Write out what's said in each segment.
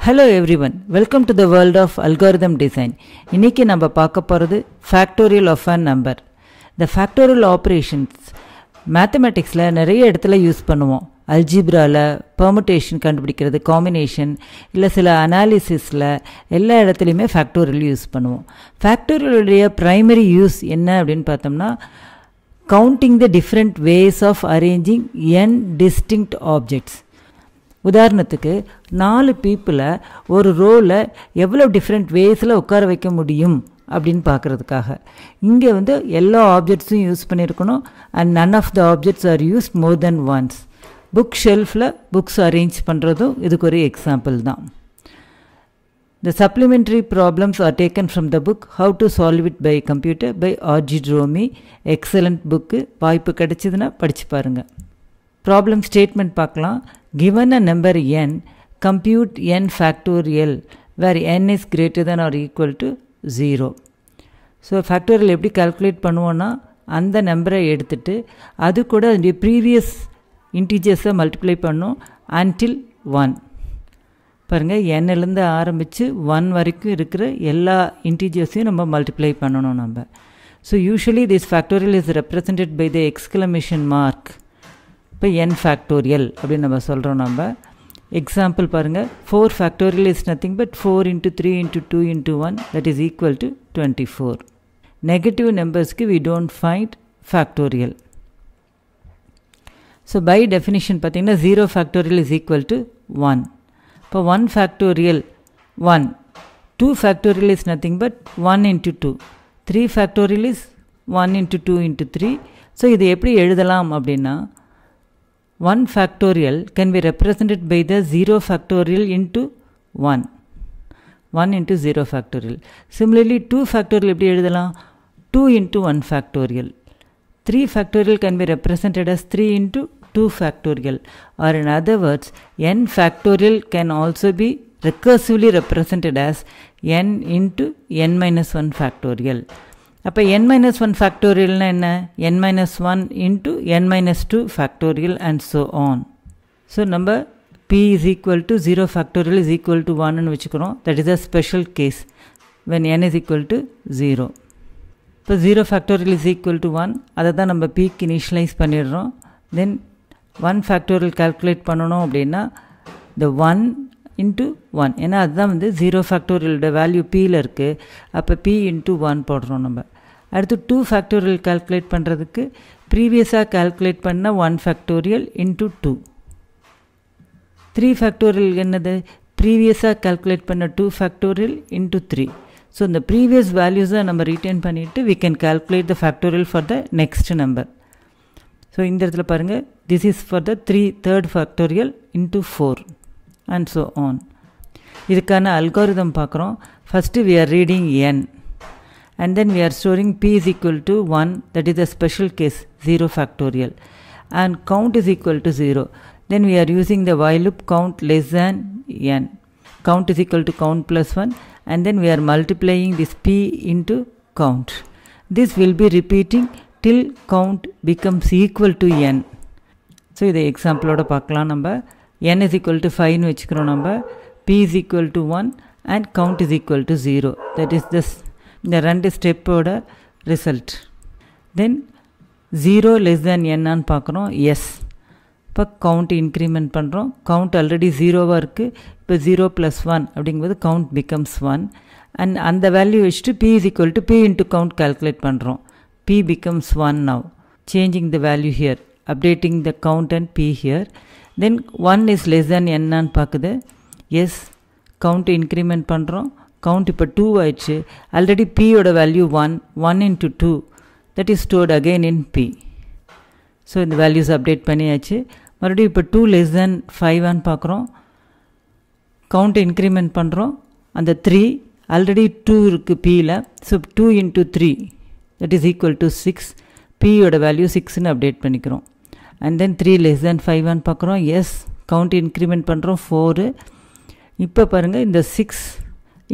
Hello everyone, welcome to the world of algorithm design. இன்னைக்கு நம்ம பார்க்க போறது factorial of a number. The factorial operations mathematicsல நிறைய இடத்துல யூஸ் பண்ணுவோம். அல்ஜிப்ரால permutation கண்டுபிடிக்கிறது, combination இல்ல சில analysisல எல்லா இடத்துலயுமே factorial யூஸ் பண்ணுவோம். Factorial உடைய primary use என்ன அப்படினு பார்த்தோம்னா counting the different ways of arranging n distinct objects. உதாரணத்துக்கு 4 பீப்புளை ஒரு ரோவில் எவ்வளோ டிஃப்ரெண்ட் வேஸில் உட்கார வைக்க முடியும் அப்படின்னு பார்க்குறதுக்காக இங்கே எல்லா ஆப்ஜெக்ட்ஸும் யூஸ் பண்ணியிருக்கணும் and none of the objects are used more than ones. Book ஷெல்ஃபில் புக்ஸ் அரேஞ்ச் பண்ணுறதும் இதுக்கு ஒரு எக்ஸாம்பிள் தான். The supplementary problems are taken from the book How to Solve It by Computer by R.G. Dromey. Excellent book, வாய்ப்பு கிடைச்சதுன்னா படித்து பாருங்கள். Problem statement பார்க்கலாம். Given a number n, compute n factorial where n is greater than or equal to 0. So factorial எப்படி calculate பண்ணுவோன்னா அந்த நம்பரை எடுத்துட்டு அது கூட அதனுடைய ப்ரீவியஸ் இன்டிஜர்ஸை மல்டிப்ளை பண்ணும் until 1. பாருங்கள், nலேருந்து ஆரம்பித்து 1 வரைக்கும் இருக்கிற எல்லா இன்டிஜர்ஸையும் நம்ம மல்டிப்ளை பண்ணணும் நம்ம. So usually this factorial is represented by the exclamation mark. இப்போ n factorial அப்படின்னு நம்ம சொல்கிறோம். நம்ம எக்ஸாம்பிள் பாருங்கள். 4 factorial is nothing but 4 into 3 into 2 into 1 that is equal to 24. Negative numbersக்கு we don't find factorial. So by definition பார்த்தீங்கன்னா 0 factorial is equal to 1. இப்போ 1 factorial 1. 2 factorial is nothing but 1 into 2. 3 factorial is 1 into 2 into 3. So இது எப்படி எழுதலாம் அப்படின்னா 1 factorial can be represented by the 0 factorial into 1. 1 into 0 factorial. Similarly 2 factorial எப்படி எழுதலாம்? 2 into 1 factorial. 3 factorial can be represented as 3 into 2 factorial. Or in other words, n factorial can also be recursively represented as n into n minus 1 factorial. அப்போ n minus 1 factorialனா என்ன? n minus 1 into n minus 2 factorial and so on. So நம்ம p is equal to 0 factorial is equal to 1ன்னு வச்சுக்கிறோம். That is a special case when n is equal to 0. இப்போ 0 factorial is equal to 1, அதை தான் நம்ம pக்கு initialise பண்ணிடுறோம். தென் 1 factorial calculate பண்ணணும் அப்படின்னா the 1 into 1, ஏன்னா அதுதான் 0 factorialோட வேல்யூ pயில் இருக்குது. அப்போ p into 1 போடுறோம் நம்ம. அடுத்து 2 factorial calculate பண்ணுறதுக்கு ப்ரீவியஸாக calculate பண்ண 1 factorial into 2. 3 factorial என்னது? ப்ரீவியஸாக calculate பண்ண 2 factorial into 3. ஸோ இந்த ப்ரீவியஸ் வேல்யூஸை நம்ம ரீட்டைன் பண்ணிவிட்டு we can calculate the factorial for the next number. So இந்த இடத்துல பாருங்கள், this is for the third factorial into 4 and so on. இதுக்கான அல்காரிதம் பார்க்குறோம். First we are reading n and then we are storing p is equal to 1, that is a special case 0 factorial, and count is equal to 0. Then we are using the while loop count less than n. Count is equal to count plus 1, and then we are multiplying this p into count. This will be repeating till count becomes equal to n. So இதை எக்ஸாம்பிளோட பார்க்கலாம். நம்ம n is equal to 5ன்னு வச்சுக்கிறோம். நம்ம p is equal to 1 and count is equal to 0. That is this இந்த ரெண்டு ஸ்டெப்போட result. தென் 0 less than என்னன்னு பார்க்குறோம். S. இப்போ கவுண்ட் இன்க்ரிமெண்ட் பண்ணுறோம். கவுண்ட் ஆல்ரெடி 0வாக இருக்குது. இப்போ 0 + 1 அப்படிங்கும்போது கவுண்ட் பிகம்ஸ் 1. அண்ட் அந்த வேல்யூ வச்சுட்டு p is equal to p into count calculate பண்ணுறோம். p becomes 1 now. Changing the value here. Updating the count and p here. Then 1 is less than என்னன்னு பார்க்குது. S. Count increment பண்ணுறோம். Count இப்போ 2 ஆயிடுச்சு. Already பியோட value 1 into 2 that is stored again in p. So இந்த values update பண்ணியாச்சு. மறுபடியும் இப்போ 2 less than 5 பார்க்குறோம். கவுண்ட் இன்க்ரிமெண்ட் பண்ணுறோம். அந்த 3 ஆல்ரெடி 2 இருக்குது பியில். So 2 into 3 that is equal to 6. பியோட வேல்யூ 6ன்னு அப்டேட் பண்ணிக்கிறோம். அண்ட் தென் 3 less than 5 பார்க்குறோம். எஸ். கவுண்ட் இன்க்ரிமெண்ட் பண்ணுறோம் 4. இப்போ பாருங்கள், இந்த 6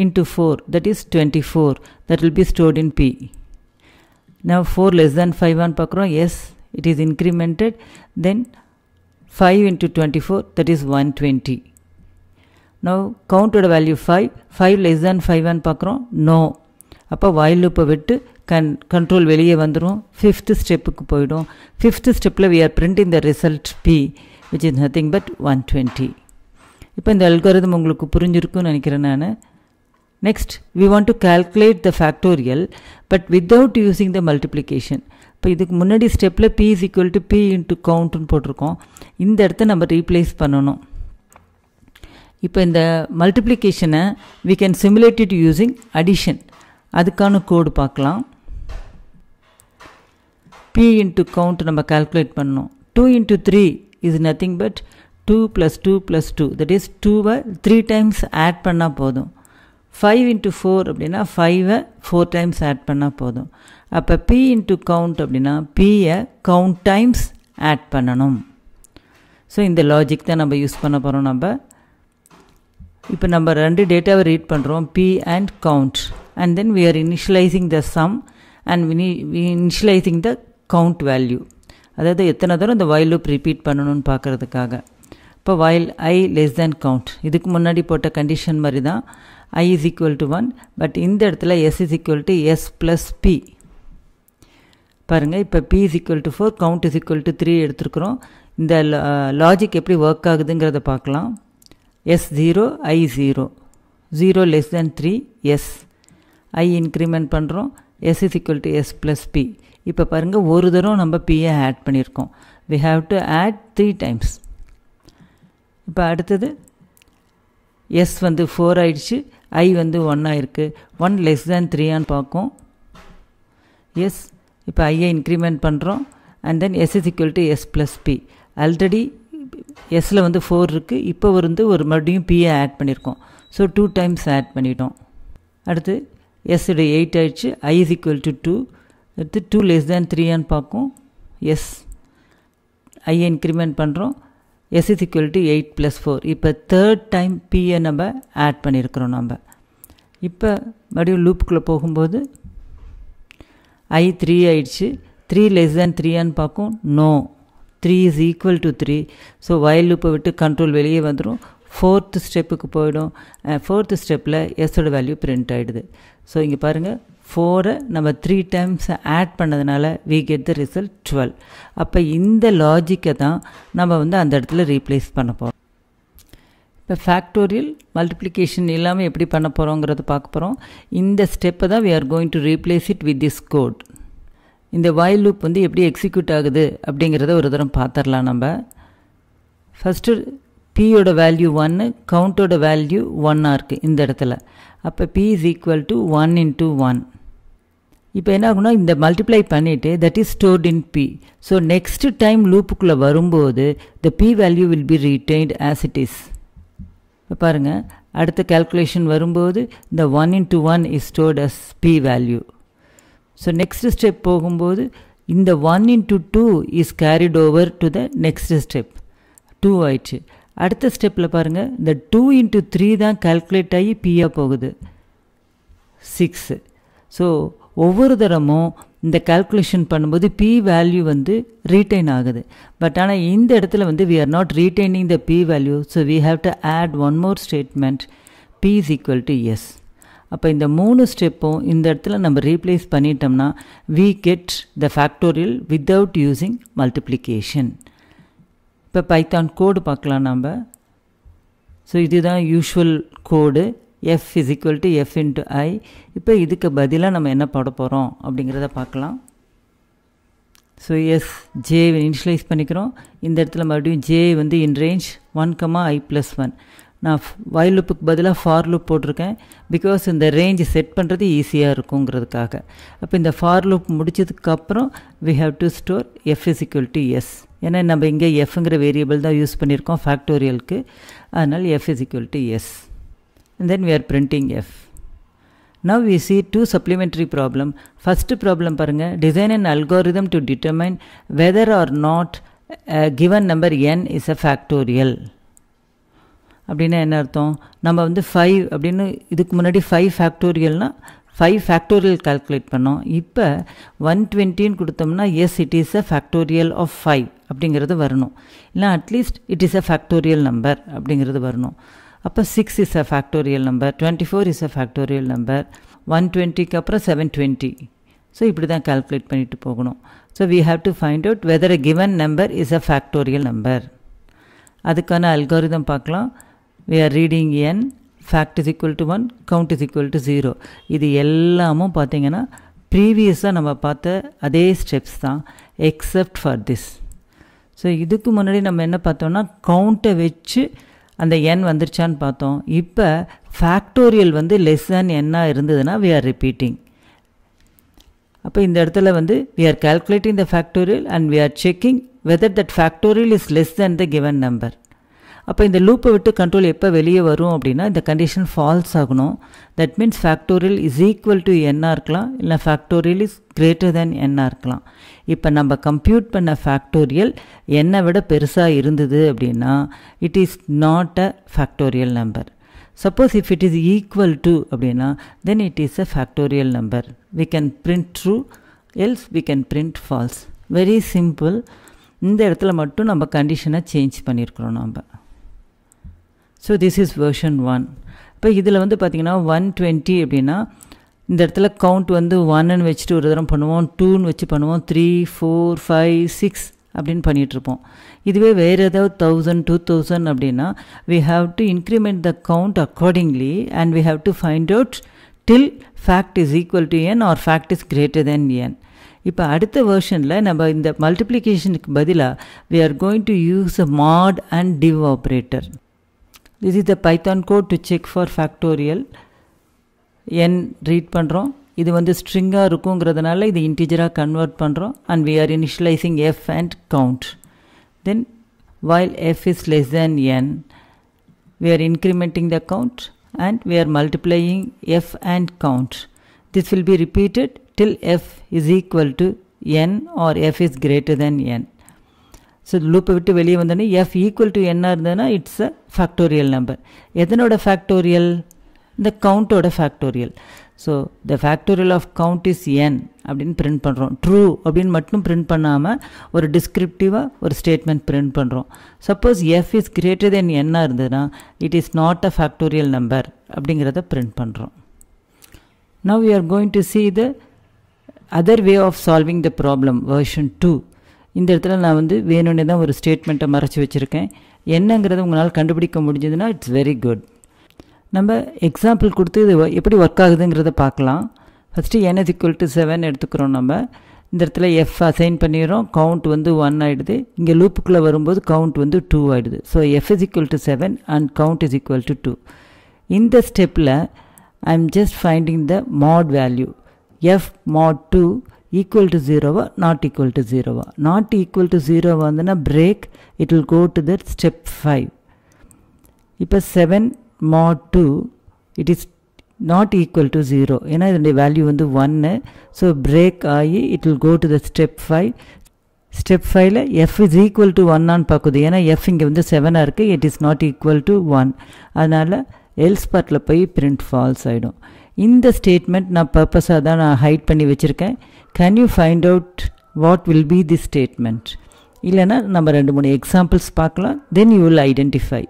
into 4 that is 24, that will be stored in p. Now 4 less than 5 பார்க்குறோம். yes, it is incremented. Then 5 into 24 that is 120. Now count oda value 5, 5 less than 5 and பார்க்குறோம் no. அப்போ while loop விட்டு control வெளியே வந்துரும். 5th ஸ்டெப்புக்கு போய்டும். 5th ஸ்டெப்பில் we are printing the result P which is nothing but 120. இப்போ இந்த algorithm உங்களுக்கு புரிஞ்சிருக்கும்னு நினைக்கிறேன் நான். Next we want to calculate the factorial but without using the multiplication. இப்போ இதுக்கு முன்னாடி ஸ்டெப்பில் P is equal to P into countன்னு போட்டிருக்கோம். இந்த இடத்த நம்ம ரீப்ளேஸ் பண்ணணும். இப்போ இந்த மல்டிப்ளிகேஷனை we can simulate it using addition. அதுக்கான கோடு பார்க்கலாம். P into count நம்ம calculate பண்ணணும். 2 into 3 is nothing but 2 plus 2 plus 2. That is 2 3 times add பண்ணா போதும். 5 into 4 அப்படின்னா 5 4 times add பண்ணா போதும். அப்போ P into count அப்படின்னா P-யை count times add பண்ணணும். ஸோ இந்த லாஜிக் தான் நம்ம யூஸ் பண்ண போகிறோம். இப்போ நம்ம ரெண்டு டேட்டாவை ரீட் பண்ணுறோம் P and count and then we are initializing the sum and we initializing the count value. அதாவது எத்தனை தூரம் இந்த while loop ரிப்பீட் பண்ணணும்னு பார்க்குறதுக்காக. இப்போ while I less than count இதுக்கு முன்னாடி போட்ட கண்டிஷன் மாதிரி தான் I is equal to 1 but இந்த இடத்துல S is equal to S plus P. பாருங்கள் இப்போ P is equal to 4 count is equal to 3 எடுத்துருக்குறோம். இந்த லாஜிக் எப்படி ஒர்க் ஆகுதுங்கிறத பார்க்கலாம். S 0 I 0 0 less than 3 S I increment பண்ணுறோம். S is equal to S plus P. இப்போ பாருங்கள் ஒரு தரம் நம்ம P-யை ஆட் பண்ணியிருக்கோம். we have to add 3 times. இப்போ அடுத்தது S வந்து 4 ஆயிடுச்சு, I வந்து 1 ஆயிருக்கு. 1 less than 3 பார்க்கும். S இப்போ I-யை இன்க்ரிமெண்ட் பண்ணுறோம் and then S is equal to S plus P. Already எஸ்ஸில் வந்து 4 இருக்குது. இப்போ வந்து ஒரு மறுபடியும் P-யை ஆட் பண்ணியிருக்கோம். ஸோ 2 times ஆட் பண்ணிட்டோம். அடுத்து S உடைய 8 ஆயிடுச்சு. I is equal to 2. அடுத்து 2 less than 3 பார்க்கும். S I-யை இன்க்ரிமெண்ட் பண்ணுறோம். S is equal to 8 plus 4. இப்போ தேர்ட் டைம் P-யை நம்ம ஆட் பண்ணியிருக்கிறோம். நம்ம இப்போ மறுபடியும் லூப்புக்குள்ளே போகும்போது I 3 ஆயிடுச்சு. 3 less than 3 பார்க்கும். No 3 is equal to 3. So while loop விட்டு கண்ட்ரோல் வெளியே வந்துடும். 4th ஸ்டெப்புக்கு போயிடும். 4th ஸ்டெப்பில் எஸ்ஸோட வேல்யூ பிரிண்ட் ஆகிடுது. ஸோ இங்கே பாருங்கள் 4 நம்ம 3 times ஆட் பண்ணதுனால we get the result 12. அப்போ இந்த லாஜிக்கை தான் நம்ம வந்து அந்த இடத்துல ரீப்ளேஸ் பண்ண போகிறோம். இப்போ ஃபேக்டோரியல் மல்டிப்ளிகேஷன் இல்லாமல் எப்படி பண்ண போகிறோங்கிறத பார்க்க போகிறோம். இந்த ஸ்டெப்பை தான் we are going to replace it with this code. இந்த while loop வந்து எப்படி எக்ஸிக்யூட் ஆகுது அப்படிங்கிறத ஒரு தரம் பார்த்துடலாம். நம்ம ஃபஸ்ட்டு P-யோட வேல்யூ 1 கவுண்டோட வேல்யூ 1 இருக்குது இந்த இடத்துல. அப்போ P is equal to 1 into 1. இப்போ என்ன ஆகுனா இந்த மல்டிப்ளை பண்ணிவிட்டு that is stored in P. So next time லூப்புக்குள்ளே வரும்போது the P value will be retained as it is. இப்போ பாருங்கள் அடுத்த கேல்குலேஷன் வரும்போது இந்த 1 into 1 is stored as P value. So next step போகும்போது இந்த 1 into 2 is carried over to the next step. 2 ஆயிடுச்சு. அடுத்த ஸ்டெப்பில் பாருங்கள் இந்த 2 into 3 தான் கால்குலேட் ஆகி P-யா போகுது 6. ஸோ ஒவ்வொரு தரமும் இந்த கால்குலேஷன் பண்ணும்போது P வேல்யூ வந்து ரீட்டைன் ஆகுது. பட் ஆனால் இந்த இடத்துல வந்து we are not retaining the P value. So we have to add one more statement P is equal to S. அப்போ இந்த 3 ஸ்டெப்பும் இந்த இடத்துல நம்ம ரீப்ளேஸ் பண்ணிட்டோம்னா we get the factorial without using multiplication. இப்போ பைத்தான் கோடு பார்க்கலாம் நம்ம. ஸோ இதுதான் usual code. F is equal to F into I. இப்போ இதுக்கு பதிலாக நம்ம என்ன போட போகிறோம் அப்படிங்கிறத பார்க்கலாம். ஸோ எஸ் ஜே இனிஷியலைஸ் பண்ணிக்கிறோம். இந்த இடத்துல மறுபடியும் ஜே வந்து இன் ரேஞ்ச் 1, I plus 1. நான் while loopக்கு பதிலாக ஃபார் லூப் போட்டிருக்கேன். பிகாஸ் இந்த ரேஞ்ச் செட் பண்ணுறது ஈஸியாக இருக்குங்கிறதுக்காக. அப்போ இந்த ஃபார் லூப் முடிச்சதுக்கப்புறம் we have to store F is equal to S. ஏன்னா நம்ம இங்கே எஃப்ங்கிற வேரியபிள் தான் யூஸ் பண்ணியிருக்கோம் ஃபேக்டோரியலுக்கு. அதனால் F is equal to S. And then we are printing F. Now we see two supplementary problem. First problem பாருங்க, design an algorithm to determine whether or not a given number n is a factorial. அப்படின்னா என்ன அர்த்தம்? நம்ம வந்து 5 அப்படின்னு இதுக்கு முன்னாடி 5 ஃபேக்டோரியல்னா 5 factorial calculate பண்ணோம். இப்போ 120ன்னு கொடுத்தோம்னா yes it is a factorial of 5 அப்படிங்கிறது வரணும். இல்லை at least it is a factorial number அப்படிங்கிறது வரணும். அப்போ 6 is a factorial number, 24 is a factorial number, 120க்கு அப்புறம் 720. ஸோ இப்படி தான் கால்குலேட் பண்ணிட்டு போகணும். So we have to find out whether a given number is a factorial number. அதுக்கான அல்காரிதம் பார்க்கலாம். we are reading n, fact is equal to 1, count is equal to 0. இது எல்லாமும் பார்த்தீங்கன்னா ப்ரீவியஸாக நம்ம பார்த்த அதே ஸ்டெப்ஸ் தான் எக்ஸப்ட் ஃபார் திஸ். ஸோ இதுக்கு முன்னாடி நம்ம என்ன பார்த்தோம்னா கவுண்ட்டை வச்சு அந்த n வந்துருச்சான்னு பார்த்தோம். இப்போ ஃபேக்டோரியல் வந்து லெஸ் தேன் என்னாக இருந்ததுன்னா we are repeating. அப்போ இந்த இடத்துல வந்து we are calculating the factorial and we are checking whether that factorial is less than the given number. அப்போ இந்த லூப்பை விட்டு கண்ட்ரோல் எப்போ வெளியே வரும் அப்படின்னா இந்த கண்டிஷன் ஃபால்ஸ் ஆகணும். That means factorial is equal to என்னாக இருக்கலாம், இல்லை ஃபேக்டோரியல் இஸ் கிரேட்டர் தேன் என்னாக இருக்கலாம். இப்போ நம்ம கம்ப்யூட் பண்ண ஃபேக்டோரியல் என்னை விட பெருசாக இருந்தது அப்படின்னா it is not a factorial number. Suppose if it is equal to அப்படின்னா then it is a factorial number. We can print true, else we can print false. Very simple. இந்த இடத்துல மட்டும் நம்ம கண்டிஷனை சேஞ்ச் பண்ணியிருக்கிறோம் நம்ம. So this is version 1. இப்போ இதில் வந்து பார்த்திங்கன்னா 120 அப்படின்னா இந்த இடத்துல கவுண்ட் வந்து 1ன்னு வச்சுட்டு ஒரு தரம் பண்ணுவோம், 2ன்னு வச்சு பண்ணுவோம், 3, 4, 5, 6 அப்படின்னு பண்ணிகிட்ருப்போம். இதுவே வேறு ஏதாவது 1000, 2000 அப்படின்னா we have to increment the count accordingly and we have to find out till fact is equal to n or fact is greater than n. இப்போ அடுத்த வெர்ஷனில் நம்ம இந்த மல்டிப்ளிகேஷனுக்கு பதிலாக we are going to use a mod and div operator. This is the Python code to check for factorial. n read பண்ணுறோம், இது வந்து ஸ்ட்ரிங்காக இருக்குங்கிறதுனால இது இன்டிஜராக கன்வெர்ட் பண்ணுறோம் and we are initializing f and count. Then while f is less than n, we are incrementing the count and we are multiplying f and count. This will be repeated till f is equal to n or f is greater than n. So லூப்பை விட்டு வெளியே வந்தோடனே f equal to n இருந்ததுன்னா it's a factorial number. எதனோட factorial? இந்த கவுண்டோட factorial. So the factorial of count is n அப்படின்னு print பண்ணுறோம். ட்ரூ அப்படின்னு மட்டும் பிரிண்ட் பண்ணாமல் ஒரு டிஸ்கிரிப்டிவாக ஒரு ஸ்டேட்மெண்ட் பிரிண்ட் பண்ணுறோம். Suppose F is greater than என்னாக இருந்ததுன்னா it is not a factorial number அப்படிங்கிறத பிரிண்ட் பண்ணுறோம். Now we are going to see the other way of solving the problem, version 2. இந்த இடத்துல நான் வந்து வேணும்னே தான் ஒரு ஸ்டேட்மெண்ட்டை மறைச்சி வச்சுருக்கேன். என்னங்கிறத உங்களால் கண்டுபிடிக்க முடிஞ்சதுன்னா இட்ஸ் வெரி குட். நம்ம எக்ஸாம்பிள் கொடுத்து இது எப்படி ஒர்க் ஆகுதுங்கிறத பார்க்கலாம். First n is equal to 7 எடுத்துக்கிறோம். நம்ம இந்த இடத்துல f அசைன் பண்ணிடுறோம், கவுண்ட் வந்து 1 ஆகிடுது. இங்கே லூப்புக்குள்ளே வரும்போது கவுண்ட் வந்து 2 ஆகிடுது. So f is equal to 7 and count is equal to 2. இந்த ஸ்டெப்பில் I am just finding the mod value. f mod 2 equal to 0 not equal to 0. Not equal to 0 வந்துன்னா break, it will go to that step 5. இப்போ 7 mod 2 it is not equal to 0 ஏன்னா இதனுடைய value வந்து 1. So break ஆகி it will go to the step 5. Step 5ல f is equal to 1 பார்க்குது. ஏன்னா f இங்கே வந்து 7 இருக்குது, it is not equal to 1. அதனால் எல்ஸ் பார்ட்டில் போய் print false ஆகிடும். இந்த ஸ்டேட்மெண்ட் நான் பர்பஸாக தான் நான் ஹைட் பண்ணி வச்சுருக்கேன். Can you find out what will be the statement? இல்லைன்னா நம்ம 2-3 எக்ஸாம்பிள்ஸ் பார்க்கலாம். Then you will identify.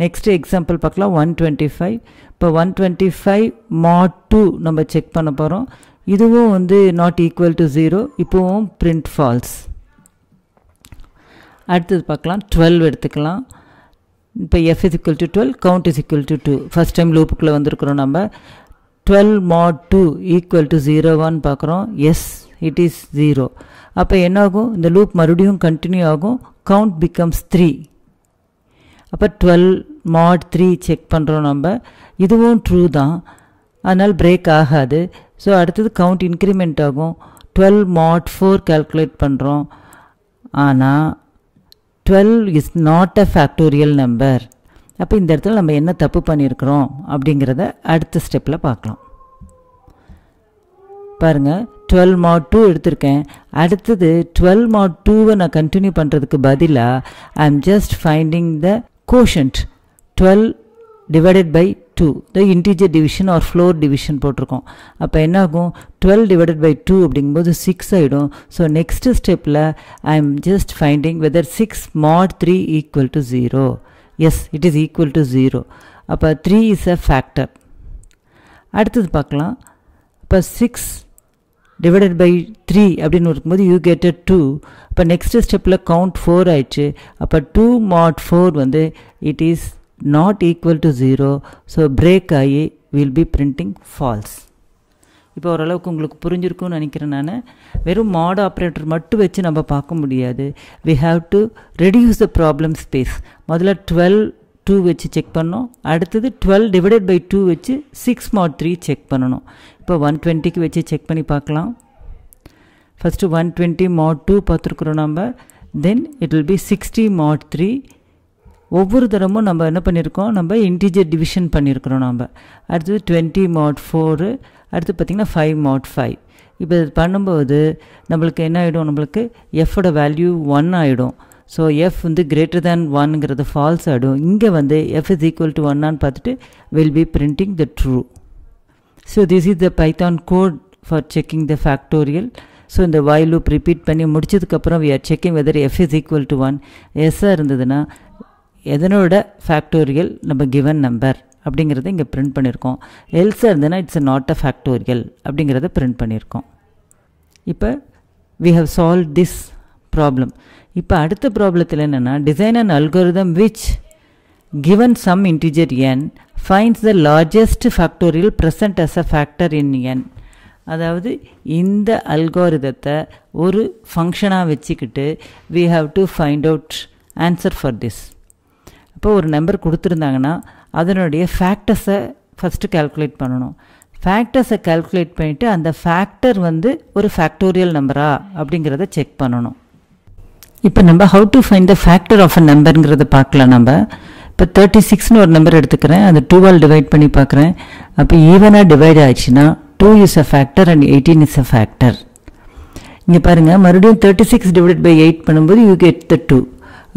Next example பார்க்கலாம். 125. இப்போ 125 mod 2 நம்ம செக் பண்ண போகிறோம். இதுவும் வந்து நாட் ஈக்குவல் டு 0. இப்போவும் print false. அடுத்தது பார்க்கலாம். 12 எடுத்துக்கலாம். இப்போ f is equal to 12, count is equal to 2. First time லூப்புக்குள்ளே வந்திருக்கிறோம் நம்ம. 12 mod 2 equal to 0 பார்க்குறோம். Yes, it is 0. அப்போ என்னாகும்? இந்த லூப் மறுபடியும் கண்டினியூ ஆகும். Count becomes 3. அப்போ 12 mod 3 செக் பண்ணுறோம் நம்ம. இதுவும் ட்ரூ தான், அதனால் பிரேக் ஆகாது. ஸோ அடுத்தது கவுண்ட் இன்க்ரிமெண்ட் ஆகும். 12 mod 4 கால்குலேட் பண்ணுறோம். ஆனால் 12 is not a factorial number. அப்போ இந்த இடத்துல நம்ம என்ன தப்பு பண்ணியிருக்கிறோம் அப்படிங்கிறத அடுத்த ஸ்டெப்பில் பார்க்கலாம். பாருங்கள், 12 mod 2 எடுத்திருக்கேன். அடுத்தது 12 mod 2வை நான் கண்டினியூ பண்ணுறதுக்கு பதிலாக I am just finding the quotient 12 divided by 2, the integer division or floor division போட்டிருக்கோம். அப்போ என்ன ஆகும்? 12 டிவைடட் பை 2 அப்படிங்கும்போது 6 ஆகிடும். ஸோ நெக்ஸ்ட்டு ஸ்டெப்பில் I am just finding whether 6 mod 3 equal to 0. yes, it is equal to 0. அப்போ 3 is a factor. அடுத்தது பார்க்கலாம். இப்போ 6 divided by 3 அப்படின்னு இருக்கும்போது you get a 2. அப்போ next stepல count 4 ஆயிடுச்சு. அப்போ 2 mod 4 வந்து it is not equal to 0. so break ஆகி will be printing false. இப்போ ஓரளவுக்கு உங்களுக்கு புரிஞ்சிருக்கும்னு நினைக்கிறேன். நான் வெறும் மாட் ஆப்ரேட்டர் மட்டும் வச்சு நம்ம பார்க்க முடியாது. we have to reduce the problem space. முதல்ல 12 2 வச்சு செக் பண்ணோம். அடுத்தது 12 divided by 2 வச்சு 6 mod 3 செக் பண்ணணும். இப்போ 120க்கு வச்சு செக் பண்ணி பார்க்கலாம். ஃபஸ்ட்டு 120 mod 2 பார்த்துருக்குறோம் நம்ம. Then it will be 60 mod 3. ஒவ்வொரு தரமும் நம்ம என்ன பண்ணியிருக்கோம், நம்ம இன்டிஜர் டிவிஷன் பண்ணியிருக்கிறோம் நம்ம. அடுத்தது 20 mod 4. அடுத்து பார்த்திங்கன்னா 5 mod 5. இப்போ இது பண்ணும்போது நம்மளுக்கு என்ன ஆகிடும், நம்மளுக்கு எஃபோட வேல்யூ 1 ஆகிடும். ஸோ எஃப் வந்து கிரேட்டர் தேன் 1ங்கிறது ஃபால்ஸ் ஆகிடும். இங்கே வந்து எஃப் இஸ் ஈக்குவல் டு 1 பார்த்துட்டு will be printing the true. So this is the Python code for checking the factorial. So இந்த while loop ரிப்பீட் பண்ணி முடிச்சதுக்கப்புறம் we are checking whether f is equal to 1. எஸ்ஸாக இருந்ததுன்னா எதனோட factorial நம்ம given number அப்படிங்கிறத இங்கே print பண்ணியிருக்கோம். எல்ஸாக இருந்ததுன்னா it's not a factorial அப்படிங்கிறத பிரிண்ட் பண்ணியிருக்கோம். இப்போ we have solved this problem. இப்போ அடுத்த ப்ராப்ளத்தில் என்னென்னா, design an algorithm which given some integer n finds the largest factorial present as a factor in n. அதாவது இந்த அல்காரிதத்தை ஒரு ஃபங்க்ஷனாக வச்சுக்கிட்டு we have to find out answer for this. இப்போ ஒரு நம்பர் கொடுத்துருந்தாங்கன்னா அதனுடைய ஃபேக்டர்ஸை ஃபஸ்ட்டு கால்குலேட் பண்ணணும். ஃபேக்டர்ஸை கால்குலேட் பண்ணிவிட்டு அந்த ஃபேக்டர் வந்து ஒரு ஃபேக்டோரியல் நம்பரா அப்படிங்கிறத செக் பண்ணணும். இப்போ நம்ம how to find the factor of a நம்பருங்கிறத பார்க்கலாம். நம்ம இப்போ 36ன்னு ஒரு நம்பர் எடுத்துக்கிறேன், அது 2ஆல் டிவைட் பண்ணி பார்க்குறேன். அப்போ ஈவனாக டிவைட் ஆயிடுச்சுன்னா 2 is a factor and 18 is a factor. இங்கே பாருங்கள், மறுபடியும் 36 divided by 8 பண்ணும்போது you get the 2.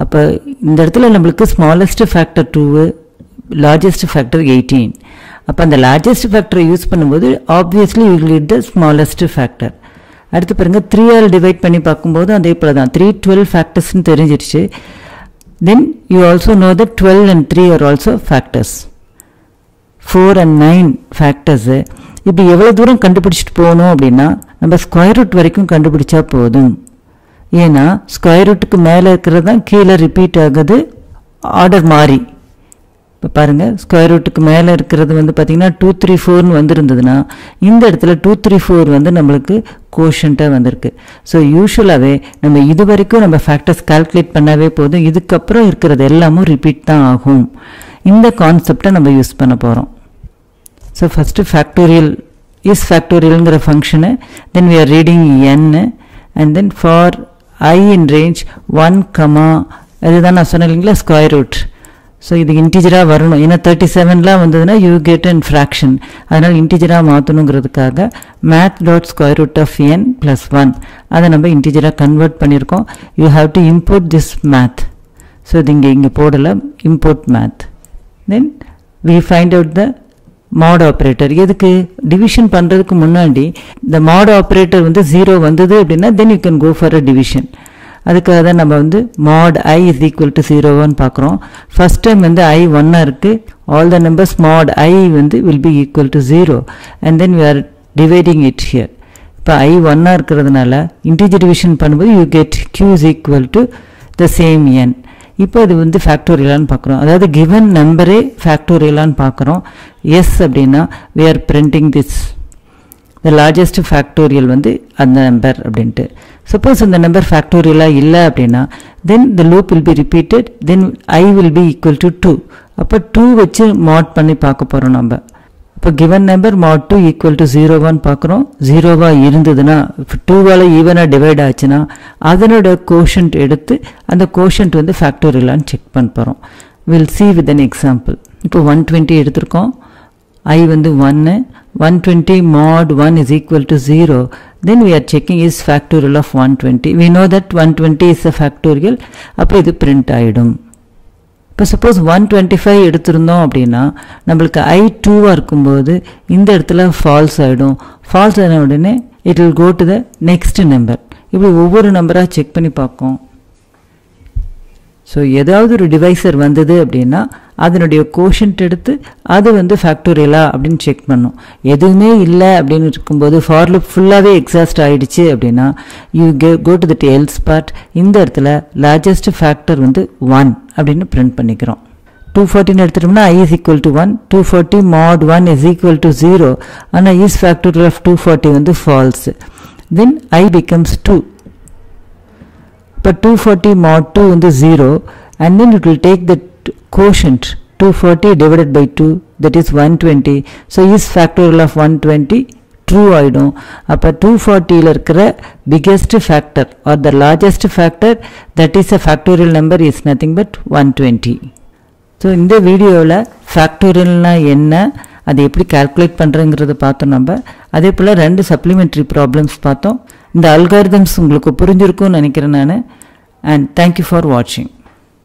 அப்போ இந்த இடத்துல நம்மளுக்கு ஸ்மாலஸ்ட் ஃபேக்டர் 2, லார்ஜஸ்ட் ஃபேக்டர் 18. அப்போ அந்த லார்ஜஸ்ட் ஃபேக்டரை யூஸ் பண்ணும்போது obviously you will get the smallest factor. அடுத்து பாருங்கள், 3ஆல் டிவைட் பண்ணி பார்க்கும்போது அதே போல் தான் 3 12 ஃபேக்டர்ஸ்னு தெரிஞ்சிருச்சு. Then you also know that 12 and 3 are also factors. 4 and 9 factors. இப்போ எவ்வளோ தூரம் கண்டுபிடிச்சிட்டு போகணும் அப்படின்னா நம்ம ஸ்கொயர் ரூட் வரைக்கும் கண்டுபிடிச்சா போதும். ஏன்னா ஸ்கொயர் ரூட்டுக்கு மேலே இருக்கிறது தான் கீழே ரிப்பீட் ஆகுது, ஆர்டர் மாறி. இப்போ பாருங்கள், ஸ்கொயர் ரூட்டுக்கு மேலே இருக்கிறது வந்து பார்த்திங்கன்னா 2 3 4ன்னு வந்துருந்ததுன்னா இந்த இடத்துல 2 3 4 வந்து நம்மளுக்கு கோஷன்ட்டாக வந்திருக்கு. ஸோ யூஸ்வலாகவே நம்ம இது வரைக்கும் நம்ம ஃபேக்டர்ஸ் கால்குலேட் பண்ணாவே போதும், இதுக்கப்புறம் இருக்கிறது எல்லாமும் ரிப்பீட் தான் ஆகும். இந்த கான்செப்டை நம்ம யூஸ் பண்ண போகிறோம். ஸோ ஃபஸ்ட்டு ஃபேக்டோரியல் இஸ் ஃபேக்டோரியல்ங்கிற function, then we are reading n and then for I in range 1, அதுதான் நான் சொன்னேன் இல்லைங்களா ஸ்கொயர் ரூட். ஸோ இது இன்டிஜராக வரணும். ஏன்னா 37லாம் வந்ததுன்னா யூ கெட் அன் ஃப்ராக்ஷன், அதனால் இன்டிஜராக மாற்றணுங்கிறதுக்காக math dot square root of n + 1 அதை நம்ம இன்டிஜராக கன்வெர்ட் பண்ணியிருக்கோம். You have to import this math. So இது இங்கே போடலாம், import math. Then we find out the mod operator. எதுக்கு டிவிஷன் பண்ணுறதுக்கு முன்னாடி இந்த mod ஆப்ரேட்டர் வந்து 0 வந்தது அப்படின்னா then you can go for a division. அதுக்காக தான் நம்ம வந்து mod I is equal to 0 பார்க்குறோம். ஃபஸ்ட் டைம் வந்து I 1 இருக்குது. All the numbers mod I வந்து will be equal to 0 and then we are dividing it here. இப்போ I 1 இருக்கிறதுனால இன்டிஜர் டிவிஷன் பண்ணும்போது you get Q is equal to the same n. இப்போ அது வந்து ஃபேக்டோரியலான்னு பார்க்குறோம், அதாவது கிவன் நம்பரே ஃபேக்டோரியலான்னு பார்க்குறோம். எஸ் அப்படின்னா we are printing this the largest factorial வந்து அந்த நம்பர் அப்படின்ட்டு. சப்போஸ் அந்த நம்பர் ஃபேக்டோரியலாக இல்லை அப்படின்னா தென் the loop will be repeated, then I will be equal to 2. அப்போ 2 வச்சு மாட் பண்ணி பார்க்க போகிறோம் நம்ம. இப்போ given number mod 2 equal to 0 பார்க்குறோம். 0 இருந்ததுன்னா 2வால் ஈவனாக டிவைட் ஆச்சுன்னா அதனோட கோஷன்ட் எடுத்து அந்த கோஷன்ட் வந்து ஃபேக்டோரியலான்னு செக் பண்ண போகிறோம். Will see with an example. இப்போ 120 எடுத்திருக்கோம். I வந்து 1, 120 mod 1 is equal to 0. Then we are checking is factorial of 120. We know that 120 is a factorial. அப்போ இது print ஆகிடும். இப்போ சப்போஸ் 125 எடுத்திருந்தோம் அப்படின்னா நம்மளுக்கு I 2வாக இருக்கும்போது இந்த இடத்துல ஃபால்ஸ் ஆகிடும். ஃபால்ஸ் ஆன உடனே it will go to the next number. இப்படி ஒவ்வொரு நம்பராக செக் பண்ணி பார்க்கும். ஸோ ஏதாவது ஒரு டிவைசர் வந்தது அப்படின்னா அதனுடைய கோஷன்ட் எடுத்து அது வந்து ஃபேக்டோரியலா அப்படின்னு செக் பண்ணும். எதுவுமே இல்லை அப்படின்னு இருக்கும்போது ஃபார் லூப் ஃபுல்லாகவே எக்ஸாஸ்ட் ஆகிடுச்சு அப்படின்னா you go to that else part. இந்த இடத்துல லார்ஜஸ்ட் ஃபேக்டர் வந்து 1 அப்படின்னு பிரிண்ட் பண்ணிக்கிறோம். 240 எடுத்துட்டோம்னா I is equal to 1, 240 mod 1 is equal to 0. ஆனால் is factorial of 240 வந்து false. Then I becomes 2. But 240 mod 2 வந்து 0, and then it will take the quotient 240 divided by 2, that is 120. So is factorial of 120 true ஆயிடும். அப்போ 240ல இருக்கிற biggest factor or the largest factor that is a factorial number is nothing but 120. So இந்த வீடியோவில் ஃபேக்டோரியல்னா என்ன, அதை எப்படி calculate பண்ணுறங்கிறத பார்த்தோம். நம்ம அதே போல் 2 சப்ளிமெண்ட்ரி ப்ராப்ளம்ஸ் பார்த்தோம். இந்த அல்காரிதம்ஸ் உங்களுக்கு புரிஞ்சிருக்கும்னு நினைக்கிறேன் நான். அண்ட் தேங்க்யூ ஃபார் வாட்சிங்.